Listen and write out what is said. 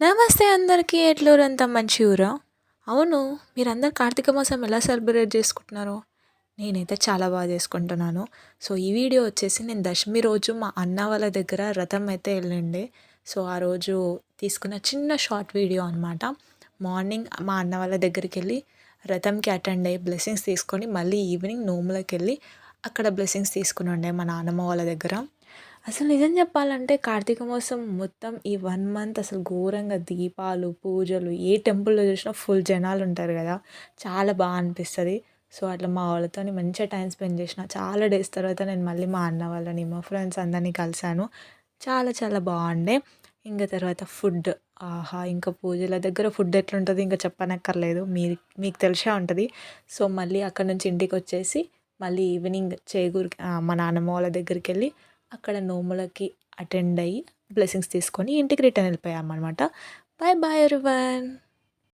నమస్తే అందరికీ. ఎట్లూరంతా మంచి ఊరా? అవును, మీరందరూ కార్తీక మాసం ఎలా సెలబ్రేట్ చేసుకుంటున్నారు? నేనైతే చాలా బాగా చేసుకుంటున్నాను. సో ఈ వీడియో వచ్చేసి నేను దశమి రోజు మా అన్న వాళ్ళ దగ్గర రథం అయితే వెళ్ళిండే. సో ఆ రోజు తీసుకున్న చిన్న షార్ట్ వీడియో అనమాట. మార్నింగ్ మా అన్న వాళ్ళ దగ్గరికి వెళ్ళి రథంకి అటెండ్ అయ్యి బ్లెస్సింగ్స్ తీసుకొని మళ్ళీ ఈవినింగ్ నోములకి వెళ్ళి అక్కడ బ్లెస్సింగ్స్ తీసుకుని ఉండే మా నాన్నమ్మ వాళ్ళ దగ్గర. అసలు నిజం చెప్పాలంటే కార్తీక మాసం మొత్తం ఈ 1 మంత్ అసలు ఘోరంగా దీపాలు, పూజలు ఏ టెంపుల్‌లో చూసినా ఫుల్ జనాలుంటారు గదా! చాలా అనిపిస్తది. సో, అట్లా మా వాళ్ళతోని మంచిగా టైమ్ స్పెండ్ చేసిన. చాలా డేస్ తర్వాత నేను మళ్ళీ మా అన్న వాళ్ళని, మా ఫ్రెండ్స్ అందరిని కలిసాను. చాలా చాలా బాగుండే. ఇంక తర్వాత ఫుడ్ ఆహా! ఇంకా పూజల దగ్గర ఫుడ్ ఎట్లుంటది ఇంక చెప్పనక్కర్లేదు. మీకు తెలిసే ఉంటది. సో, మళ్ళీ అక్కడి నుంచి ఇంటికొచ్చేసి మళ్ళీ ఈవినింగ్ చేగూరికి మా నాన్నమ్మ వాళ్ళ దగ్గరికెళ్ళి అక్కడ నోములకి అటెండ్ అయ్యి బ్లెస్సింగ్స్ తీసుకొని ఇంటికి రిటర్న్ వెళ్ళిపోయామనమాట. Bye bye everyone.